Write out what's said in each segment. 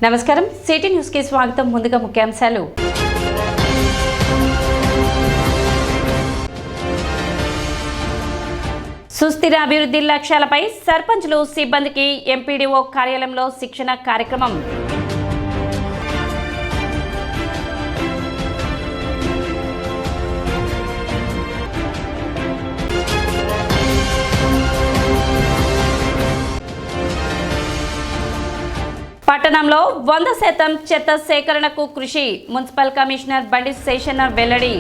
నమస్కారం city news కి స్వాగతం. ముందుగా ముఖ్యాంశాలు. సుస్థిర అభివృద్ధి లక్ష్యాలపై సర్పంచ్లు సిబ్బందికి ఎంపీడీఓ కార్యాలయంలో శిక్షణ కార్యక్రమం. పట్టణంలో 100% చెత్త సేకరణకు కృషి. మున్సిపల్ కమిషనర్ బండి శేషన్న వెల్లడి.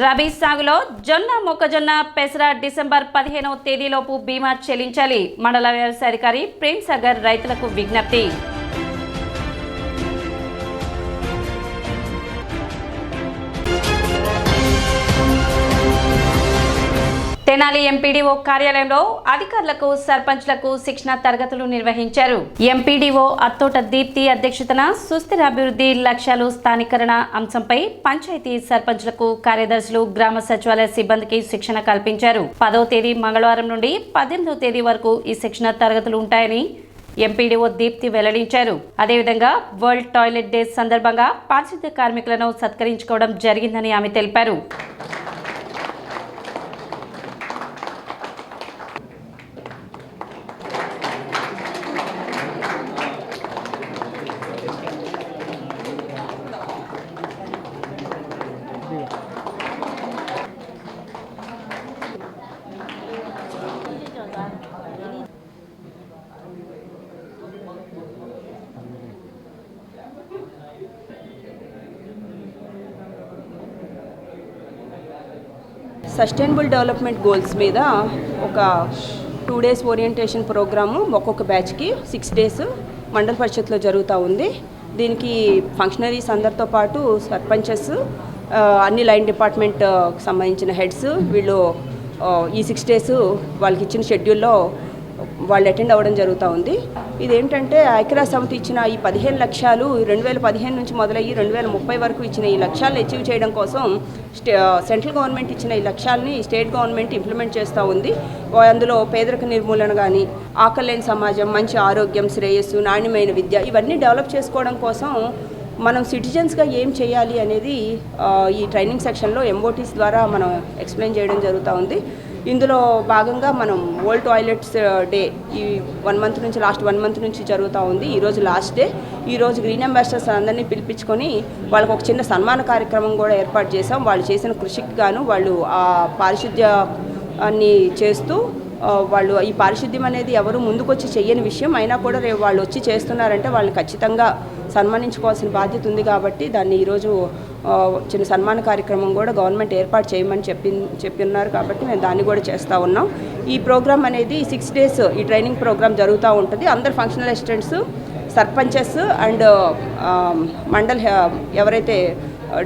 రబీ సాగులో జొన్న, మొక్కజొన్న, పెసర డిసెంబర్ 15వ తేదీలోపు బీమా చెల్లించాలి. మండల వ్యవసాయ అధికారి ప్రేమ్ సాగర్ రైతులకు విజ్ఞప్తి. తెనాలి ఎంపీడీఓ కార్యాలయంలో అధికారులకు సర్పంచ్లకు శిక్షణ తరగతులు నిర్వహించారు. ఎంపీడీఓ అత్తోట దీప్తి అధ్యక్షతన సుస్థిర అభివృద్ధి లక్ష్యాలు స్థానికరణ అంశంపై పంచాయతీ సర్పంచ్లకు, కార్యదర్శులు, గ్రామ సచివాలయ సిబ్బందికి శిక్షణ కల్పించారు. 10వ తేదీ మంగళవారం నుండి 18వ తేదీ వరకు ఈ శిక్షణ తరగతులు ఉంటాయని ఎంపీడీఓ దీప్తి వెల్లడించారు. అదేవిధంగా వరల్డ్ టాయిలెట్ డే సందర్భంగా పారిశుద్ధ్య కార్మికులను సత్కరించుకోవడం జరిగిందని ఆమె తెలిపారు. సస్టైనబుల్ డెవలప్మెంట్ గోల్స్ మీద ఒక 2 days ఓరియంటేషన్ ప్రోగ్రాము ఒక్కొక్క బ్యాచ్కి 6 days మండల పరిషత్లో జరుగుతూ ఉంది. దీనికి ఫంక్షనరీస్ అందరితో పాటు సర్పంచెస్, అన్ని లైన్ డిపార్ట్మెంట్ సంబంధించిన హెడ్స్ వీళ్ళు ఈ 6 days వాళ్ళకి ఇచ్చిన షెడ్యూల్లో వాళ్ళు అటెండ్ అవ్వడం జరుగుతూ ఉంది. ఇదేంటంటే ఐక్యరాజ్య సమితి ఇచ్చిన ఈ 15 లక్ష్యాలు 2015 నుంచి మొదలయ్యి 2030 వరకు ఇచ్చిన ఈ లక్ష్యాలను అచీవ్ చేయడం కోసం సెంట్రల్ గవర్నమెంట్ ఇచ్చిన ఈ లక్ష్యాలని స్టేట్ గవర్నమెంట్ ఇంప్లిమెంట్ చేస్తూ ఉంది. అందులో పేదరిక నిర్మూలన కానీ, ఆకలి లేని సమాజం, మంచి ఆరోగ్యం, శ్రేయస్సు, నాణ్యమైన విద్య ఇవన్నీ డెవలప్ చేసుకోవడం కోసం మనం సిటిజన్స్గా ఏం చేయాలి అనేది ఈ ట్రైనింగ్ సెక్షన్లో ఎంఓటీస్ ద్వారా మనం ఎక్స్ప్లెయిన్ చేయడం జరుగుతూ ఉంది. ఇందులో భాగంగా మనం వరల్డ్ టాయిలెట్స్ డే ఈ 1 month నుంచి లాస్ట్ 1 month నుంచి జరుగుతూ ఉంది. ఈరోజు లాస్ట్ డే. ఈరోజు గ్రీన్ అంబాసిడర్స్ అందరినీ పిలిపించుకొని వాళ్ళకు ఒక చిన్న సన్మాన కార్యక్రమం కూడా ఏర్పాటు చేసాం. వాళ్ళు చేసిన కృషికి గాను వాళ్ళు ఆ పారిశుద్ధ్యాన్ని చేస్తూ వాళ్ళు ఈ పారిశుద్ధ్యం అనేది ఎవరు ముందుకొచ్చి చెయ్యని విషయం అయినా కూడా రేపు వాళ్ళు వచ్చి చేస్తున్నారంటే వాళ్ళని ఖచ్చితంగా సన్మానించుకోవాల్సిన బాధ్యత ఉంది. కాబట్టి దాన్ని ఈరోజు చిన్న సన్మాన కార్యక్రమం కూడా గవర్నమెంట్ ఏర్పాటు చేయమని చెప్పి ఉన్నారు. కాబట్టి మేము దాన్ని కూడా చేస్తూ ఉన్నాం. ఈ ప్రోగ్రామ్ అనేది 6 days ఈ ట్రైనింగ్ ప్రోగ్రామ్ జరుగుతూ ఉంటుంది. అందరు functional assistants, sarpanches and mandal ఎవరైతే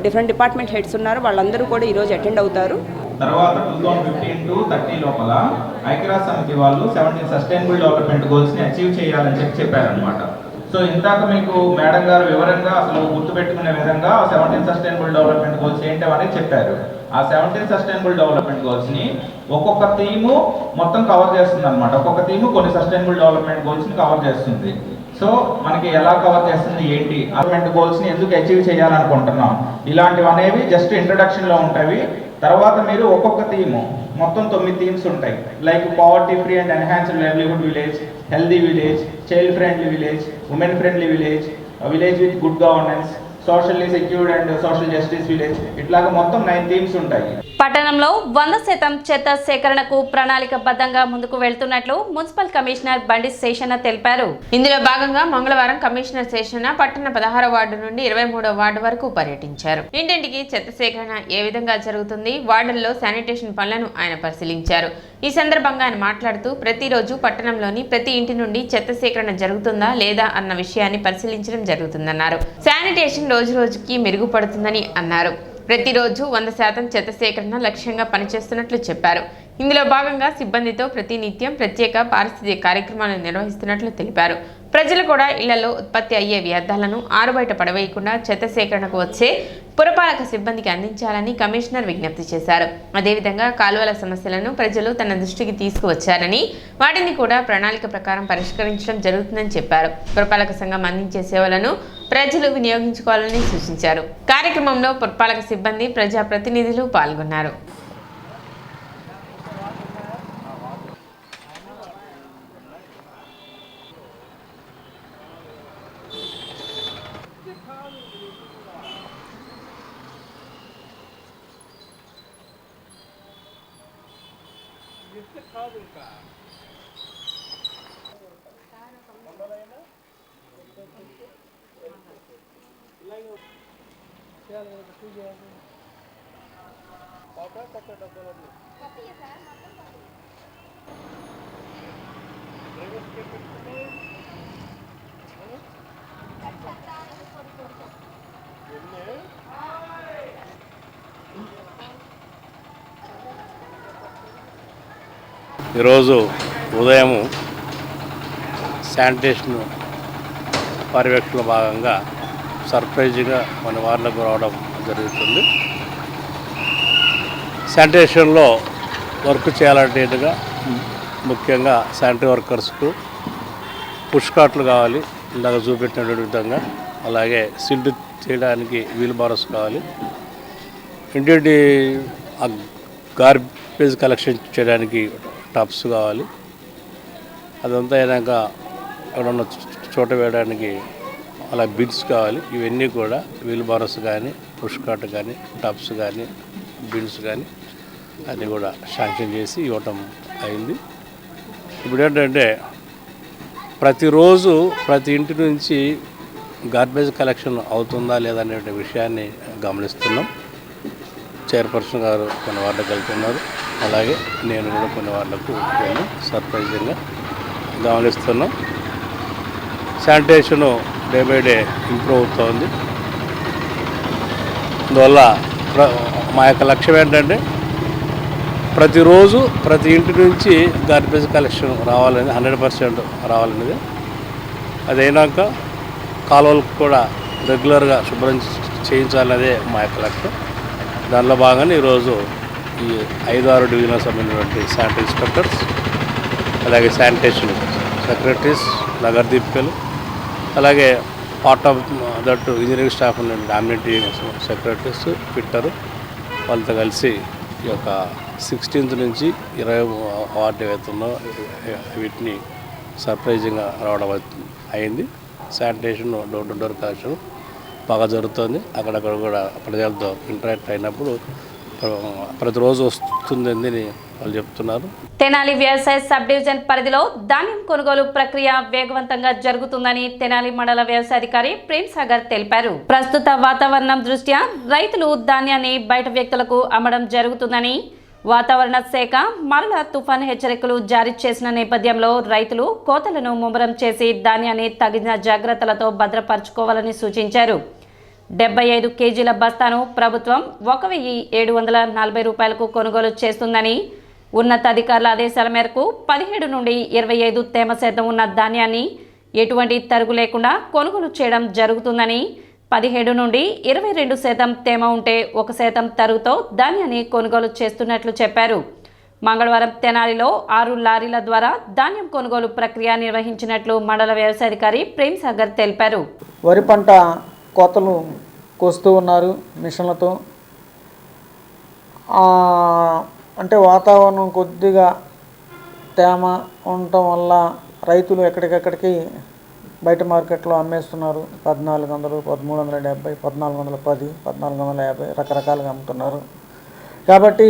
డిఫరెంట్ డిపార్ట్మెంట్ హెడ్స్ ఉన్నారో వాళ్ళందరూ కూడా ఈరోజు అటెండ్ అవుతారు. తర్వాత 2015 to 30 లోపల ఐక్యరాజ్య సమితి వాళ్ళు 17 సస్టైనబుల్ డెవలప్మెంట్ గోల్స్ని అచీవ్ చేయాలని చెప్పారనమాట. సో ఇందాక మీకు మేడం గారు వివరంగా అసలు గుర్తుపెట్టుకునే విధంగా 17 సస్టైనబుల్ డెవలప్మెంట్ గోల్స్ ఏంటి అనేది చెప్పారు. ఆ 17 సస్టైనబుల్ డెవలప్మెంట్ గోల్స్ని ఒక్కొక్క థీము మొత్తం కవర్ చేస్తుంది అనమాట. ఒక్కొక్క థీము కొన్ని సస్టైనబుల్ డెవలప్మెంట్ గోల్స్ని కవర్ చేస్తుంది. సో మనకి ఎలా కవర్ చేస్తుంది ఏంటి, డెవలప్మెంట్ గోల్స్ని ఎందుకు అచీవ్ చేయాలనుకుంటున్నాం, ఇలాంటివి అనేవి జస్ట్ ఇంట్రడక్షన్లో ఉంటాయి. తర్వాత మీరు ఒక్కొక్క థీము మొత్తం 9 థీమ్స్ ఉంటాయి. Like poverty free and enhanced livelihood village, healthy village, child friendly village, women friendly village, village with good governance, socially secured and social justice village, ఇట్లాగా మొత్తం 9 థీమ్స్ ఉంటాయి. పట్టణంలో 100% చెత్త సేకరణకు ప్రణాళికబద్ధంగా ముందుకు వెళ్తున్నట్లు మున్సిపల్ కమిషనర్ బండి శేషన్న తెలిపారు. ఇందులో భాగంగా మంగళవారం కమిషనర్ శేషన్న పట్టణ 16వ వార్డు నుండి 23వ వార్డు వరకు పర్యటించారు. ఇంటింటికి చెత్త సేకరణ ఏ విధంగా జరుగుతుంది, వార్డుల్లో శానిటేషన్ పనులను ఆయన పరిశీలించారు. ఈ సందర్భంగా ఆయన మాట్లాడుతూ ప్రతిరోజు పట్టణంలోని ప్రతి ఇంటి నుండి చెత్త సేకరణ జరుగుతుందా లేదా అన్న విషయాన్ని పరిశీలించడం జరుగుతుందన్నారు. శానిటేషన్ రోజు రోజుకి మెరుగుపడుతుందని అన్నారు. ప్రతిరోజు 100% చెత్త సేకరణ లక్ష్యంగా పనిచేస్తున్నట్లు చెప్పారు. ఇందులో భాగంగా సిబ్బందితో ప్రతినిత్యం ప్రత్యేక పారిశుద్ధ్య కార్యక్రమాలను నిర్వహిస్తున్నట్లు తెలిపారు. ప్రజలు కూడా ఇళ్లలో ఉత్పత్తి అయ్యే వ్యర్థాలను ఆరుబయట పడవేయకుండా చెత్త సేకరణకు వచ్చే పురపాలక సిబ్బందికి అందించాలని కమిషనర్ విజ్ఞప్తి చేశారు. అదేవిధంగా కాలువల సమస్యలను ప్రజలు తన దృష్టికి తీసుకువచ్చారని వాటిని కూడా ప్రణాళిక ప్రకారం పరిష్కరించడం జరుగుతుందని చెప్పారు. పురపాలక సంఘం అందించే సేవలను ప్రజలు వినియోగించుకోవాలని సూచించారు. కార్యక్రమంలో పురపాలక సిబ్బంది, ప్రజాప్రతినిధులు పాల్గొన్నారు. ఈరోజు ఉదయం శానిటేషన్ పర్యవేక్షణలో భాగంగా సర్ప్రైజ్గా మన వార్డులకు రావడం జరుగుతుంది. శానిటేషన్లో వర్క్ చేయాలంటేగా ముఖ్యంగా శానిటరీ వర్కర్స్కు పుష్ కార్ట్లు కావాలి, ఇందాక చూపెట్టిన విధంగా. అలాగే సిల్ట్ చేయడానికి వీల్ బారస్ కావాలి, ఇంటి గార్బేజ్ కలెక్షన్ చేయడానికి టబ్స్ కావాలి. అదంతా అయినాక ఎక్కడన్నా చోట వేయడానికి అలా బిన్స్ కావాలి. ఇవన్నీ కూడా వీల్ బారస్ కానీ, పుష్ కార్ట్ కానీ, టబ్స్ కానీ, బిన్స్ కానీ అన్నీ కూడా శాంక్షన్ చేసి ఇవ్వటం అయింది. ఇప్పుడు ఏంటంటే ప్రతిరోజు ప్రతి ఇంటి నుంచి గార్బేజ్ కలెక్షన్ అవుతుందా లేదా అనే విషయాన్ని గమనిస్తున్నాం. చైర్పర్సన్ గారు కొన్ని వార్డులకు వెళ్తున్నారు, అలాగే నేను కూడా కొన్ని వార్డులకు వెళ్ళి సర్ప్రైజింగ్గా గమనిస్తున్నాం. Sanitation day by day improve అవుతుంది. అందువల్ల మా యొక్క లక్ష్యం ఏంటంటే ప్రతిరోజు ప్రతి ఇంటి నుంచి గార్బేజ్ కలెక్షన్ రావాలని 100% రావాలనేది. అదైనాక కాలువలకు కూడా రెగ్యులర్గా శుభ్రం చేయించాలనేదే మా యొక్క లక్ష్యం. దానిలో భాగంగా ఈరోజు ఈ 5-6 డివిజన్లకు సంబంధించినటువంటి శానిటరీ ఇన్స్పెక్టర్స్, అలాగే శానిటేషన్ సెక్రటరీస్, నగర దీపికలు, అలాగే part of that engineering staff ఉన్నటువంటి డామినేట్ సెక్రటరీస్, ఫిట్టరు వాళ్ళతో కలిసి ఈ యొక్క 16th నుంచి 20 వార్డు ఏవైతుందో వీటిని సర్ప్రైజింగ్గా రావడం అయింది. Sanitation door to door collection బాగా జరుగుతుంది. అక్కడక్కడ కూడా ప్రజలతో ఇంటరాక్ట్ అయినప్పుడు ప్రతిరోజు వస్తుందని వాళ్ళు చెప్తున్నారు. తెనాలి వ్యవసాయ సబ్ డివిజన్ పరిధిలో ధాన్యం కొనుగోలు ప్రక్రియ వేగవంతంగా జరుగుతుందని తెనాలి మండల వ్యవసాయాధికారి ప్రేమ్ సాగర్ తెలిపారు. ప్రస్తుత వాతావరణం దృష్ట్యా రైతులు ధాన్యాన్ని బయట వ్యక్తులకు అమ్మడం జరుగుతుందని, వాతావరణ శాఖ మరల తుఫాన్ హెచ్చరికలు జారీ చేసిన నేపథ్యంలో రైతులు కోతలను ముమ్మరం చేసి ధాన్యాన్ని తగిన జాగ్రత్తలతో భద్రపరచుకోవాలని సూచించారు. 75 కేజీల బస్తాను ప్రభుత్వం 1,740 రూపాయలకు కొనుగోలు చేస్తుందని, ఉన్నతాధికారుల ఆదేశాల మేరకు 17 నుండి 25 తేమ శాతం ఉన్న ధాన్యాన్ని ఎటువంటి తరుగు లేకుండా కొనుగోలు చేయడం జరుగుతుందని, 17 నుండి 22% తేమ ఉంటే 1% తరుగుతో ధాన్యాన్ని కొనుగోలు చేస్తున్నట్లు చెప్పారు. మంగళవారం తెనాలిలో 6 లారీల ద్వారా ధాన్యం కొనుగోలు ప్రక్రియ నిర్వహించినట్లు మండల వ్యవసాయాధికారి ప్రేమ్ సాగర్ తెలిపారు. వరి పంట కోతలు కోస్తూ ఉన్నారు మిషన్లతో. అంటే వాతావరణం కొద్దిగా తేమ ఉండటం వల్ల రైతులు ఎక్కడికెక్కడికి బయట మార్కెట్లో అమ్మేస్తున్నారు. 1400, 1370, 1410, 1450 రకరకాలుగా అమ్ముతున్నారు. కాబట్టి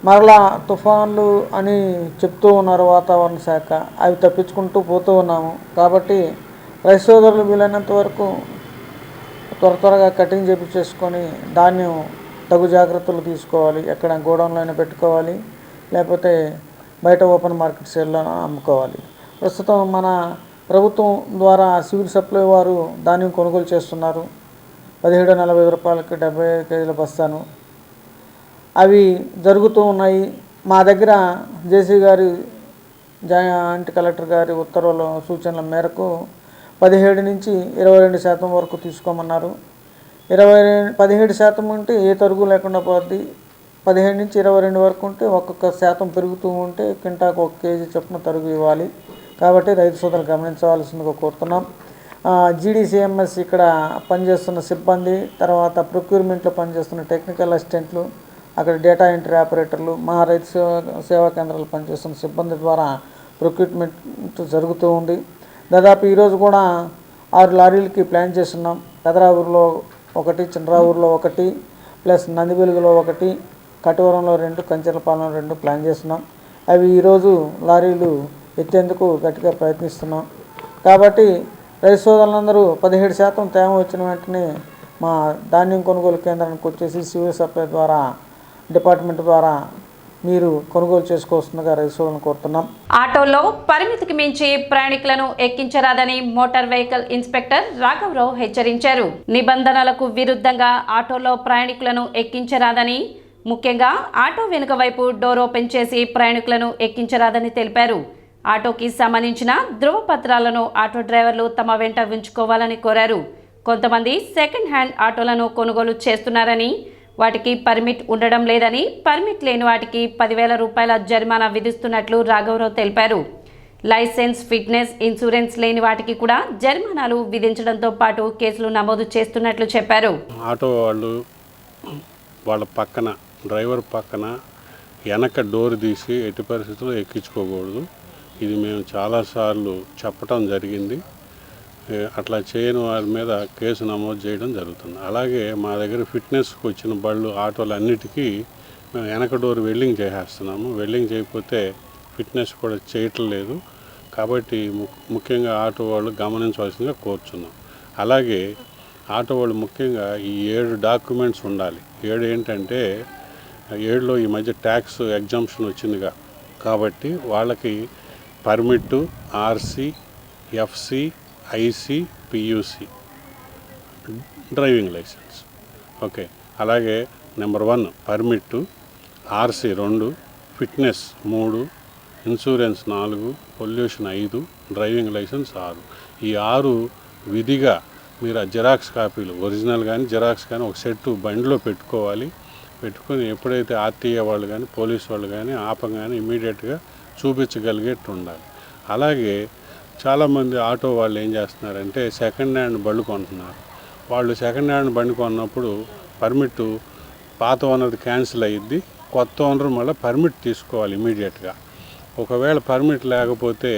మరలా తుఫాన్లు అని చెప్తూ ఉన్నారు వాతావరణ శాఖ. అవి తప్పించుకుంటూ పోతూ ఉన్నాము. కాబట్టి రైతు సోదరులు వీలైనంత వరకు త్వరగా కటింగ్ చేపించేసుకొని ధాన్యం తగు జాగ్రత్తలు తీసుకోవాలి. ఎక్కడ గోడౌన్లో అయినా పెట్టుకోవాలి, లేకపోతే బయట ఓపెన్ మార్కెట్ సేల్లో అమ్ముకోవాలి. ప్రస్తుతం మన ప్రభుత్వం ద్వారా సివిల్ సప్లై వారు ధాన్యం కొనుగోలు చేస్తున్నారు. 1740 రూపాయలకి 75 కేజీల బస్తాను. అవి జరుగుతూ ఉన్నాయి. మా దగ్గర జేసీ గారి జాయింట్ కలెక్టర్ గారి ఉత్తర్వుల సూచనల మేరకు 17 నుంచి 22% వరకు తీసుకోమన్నారు. 17% ఉంటే ఏ తరుగు లేకుండా పోద్ది. 17 నుంచి 22 వరకు ఉంటే ఒక్కొక్క శాతం పెరుగుతూ ఉంటే కింటాకు 1 కేజీ చొప్పున తరుగు ఇవ్వాలి. కాబట్టి రైతు సోదరులు గమనించవలసిందిగా కోరుతున్నాం. జీడీసీఎంఎస్ ఇక్కడ పనిచేస్తున్న సిబ్బంది, తర్వాత ప్రొక్యూర్మెంట్లో పనిచేస్తున్న టెక్నికల్ అసిస్టెంట్లు, అక్కడ డేటా ఎంట్రీ ఆపరేటర్లు, మా రైతు సేవా కేంద్రాలు పనిచేస్తున్న సిబ్బంది ద్వారా ప్రొక్యూర్మెంట్ జరుగుతూ ఉంది. దాదాపు ఈరోజు కూడా 6 లారీలకి ప్లాన్ చేస్తున్నాం. పెదరావూరులో 1, చిన్నరావూరులో 1, ప్లస్ నందివెలుగులో 1, కటివరంలో 2, కంచెలపాలెంలో 2 ప్లాన్ చేస్తున్నాం. అవి ఈరోజు లారీలు ఎత్తేందుకు గట్టిగా ప్రయత్నిస్తున్నాం. కాబట్టి రైతు సోదరులందరూ 17% తేమ వచ్చిన వెంటనే మా ధాన్యం కొనుగోలు కేంద్రానికి వచ్చేసి సివిల్ సప్లై ద్వారా డిపార్ట్మెంట్ ద్వారా మీరు కొనుగోలు చేసుకోవాల్సిందిగా రైతు సోదరులను కోరుతున్నాం. ఆటోలో పరిమితికి మించి ప్రయాణికులను ఎక్కించరాదని మోటార్ వెహికల్ ఇన్స్పెక్టర్ రాఘవరావు హెచ్చరించారు. నిబంధనలకు విరుద్ధంగా ఆటోలో ప్రయాణికులను ఎక్కించరాదని, ముఖ్యంగా ఆటో వెనుక వైపు డోర్ ఓపెన్ చేసి ప్రయాణికులను ఎక్కించరాదని తెలిపారు. ఆటోకి సంబంధించిన ధృవపత్రాలను ఆటో డ్రైవర్లు తమ వెంట ఉంచుకోవాలని కోరారు. కొంతమంది సెకండ్ హ్యాండ్ ఆటోలను కొనుగోలు చేస్తున్నారని, వాటికి పర్మిట్ ఉండడం లేదని, పర్మిట్ లేని వాటికి 10,000 రూపాయల జరిమానా విధిస్తున్నట్లు రాఘవరావు తెలిపారు. లైసెన్స్, ఫిట్నెస్, ఇన్సూరెన్స్ లేని వాటికి కూడా జరిమానాలు విధించడంతో పాటు కేసులు నమోదు చేస్తున్నట్లు చెప్పారు. ఆటో వాళ్ళు వాళ్ళ పక్కన డ్రైవర్ పక్కన వెనక డోర్ తీసి ఎట్టి పరిస్థితుల్లో ఎక్కించుకోకూడదు. ఇది మేము చాలాసార్లు చెప్పడం జరిగింది. అట్లా చేయని వారి మీద కేసు నమోదు చేయడం జరుగుతుంది. అలాగే మా దగ్గర ఫిట్నెస్కి వచ్చిన బళ్ళు ఆటోలు అన్నిటికీ మేము వెనక డోర్ వెల్డింగ్ చేసేస్తున్నాము. వెల్డింగ్ చేయకపోతే ఫిట్నెస్ కూడా చేయటం లేదు. కాబట్టి ముఖ్యంగా ఆటో వాళ్ళు గమనించవలసిందిగా కోరుచున్నాం. అలాగే ఆటో వాళ్ళు ముఖ్యంగా ఈ 7 డాక్యుమెంట్స్ ఉండాలి. 7 ఏంటంటే 7లో ఈ మధ్య ట్యాక్స్ ఎగ్జంప్షన్ వచ్చిందిగా, కాబట్టి వాళ్ళకి permit, RC, FC, IC, PUC, driving license. Okay. అలాగే number 1 permit, RC 2, fitness 3, insurance 4, pollution 5, driving license 6. ఈ 6 విధిగా మీరు ఆ జిరాక్స్ కాపీలు, ఒరిజినల్ కానీ జిరాక్స్ కానీ ఒక సెట్టు బండిలో పెట్టుకోవాలి. పెట్టుకొని ఎప్పుడైతే ఆర్టీఏ వాళ్ళు కానీ పోలీసు వాళ్ళు కానీ ఆపగానే ఇమీడియట్గా చూపించగలిగేట్టు ఉండాలి. అలాగే చాలామంది ఆటో వాళ్ళు ఏం చేస్తున్నారంటే సెకండ్ హ్యాండ్ బళ్ళు కొంటున్నారు. వాళ్ళు సెకండ్ హ్యాండ్ బండి కొన్నప్పుడు పర్మిట్ పాత ఓనర్ది క్యాన్సిల్ అయ్యిద్ది, కొత్త ఓనర్ మళ్ళీ పర్మిట్ తీసుకోవాలి ఇమీడియట్గా. ఒకవేళ పర్మిట్ లేకపోతే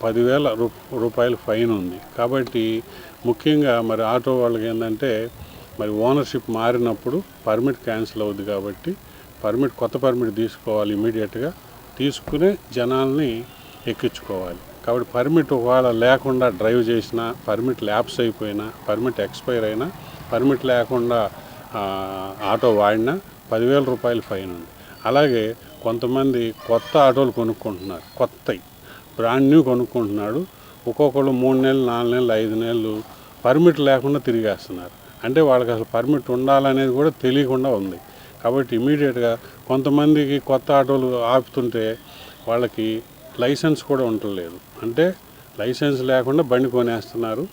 10,000 రూపాయలు ఫైన్ ఉంది. కాబట్టి ముఖ్యంగా మరి ఆటో వాళ్ళకి ఏంటంటే మరి ఓనర్షిప్ మారినప్పుడు పర్మిట్ క్యాన్సిల్ అవుద్ది. కాబట్టి కొత్త పర్మిట్ తీసుకోవాలి ఇమీడియట్గా. తీసుకునే జనాల్ని ఎక్కించుకోవాలి. కాబట్టి పర్మిట్ ఒకవేళ లేకుండా డ్రైవ్ చేసినా, పర్మిట్ ల్యాప్స్ అయిపోయినా, పర్మిట్ ఎక్స్పైర్ అయినా, పర్మిట్ లేకుండా ఆటో వాడినా 10,000 రూపాయలు ఫైన్ ఉంది. అలాగే కొంతమంది కొత్త ఆటోలు కొనుక్కుంటున్నారు, కొత్తవి బ్రాండ్ న్యూ కొనుక్కుంటున్నాడు. ఒక్కొక్కళ్ళు 3 నెలలు, 4 నెలలు, 5 నెలలు పర్మిట్ లేకుండా తిరిగేస్తున్నారు. అంటే వాళ్ళకి అసలు పర్మిట్ ఉండాలనేది కూడా తెలియకుండా ఉంది. కాబట్టి ఇమీడియట్గా కొంతమందికి కొత్త ఆటోలు ఆపుతుంటే వాళ్ళకి లైసెన్స్ కూడా ఉండలేదు. అంటే లైసెన్స్ లేకుండా బండి కొనేస్తున్నారు,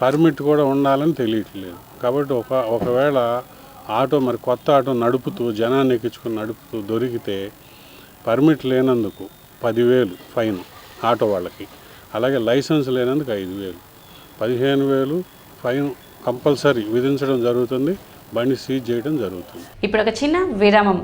పర్మిట్ కూడా ఉండాలని తెలియట్లేదు. కాబట్టి ఒకవేళ ఆటో మరి కొత్త ఆటో నడుపుతూ జనాన్ని ఎక్కించుకుని నడుపుతూ దొరికితే పర్మిట్ లేనందుకు 10,000 ఫైన్ ఆటో వాళ్ళకి. అలాగే లైసెన్స్ లేనందుకు 5,000, 15,000 ఫైన్ కంపల్సరీ విధించడం జరుగుతుంది. బండి సీజ్ చేయడం జరుగుతుంది. ఇప్పుడు ఒక చిన్న విరామం.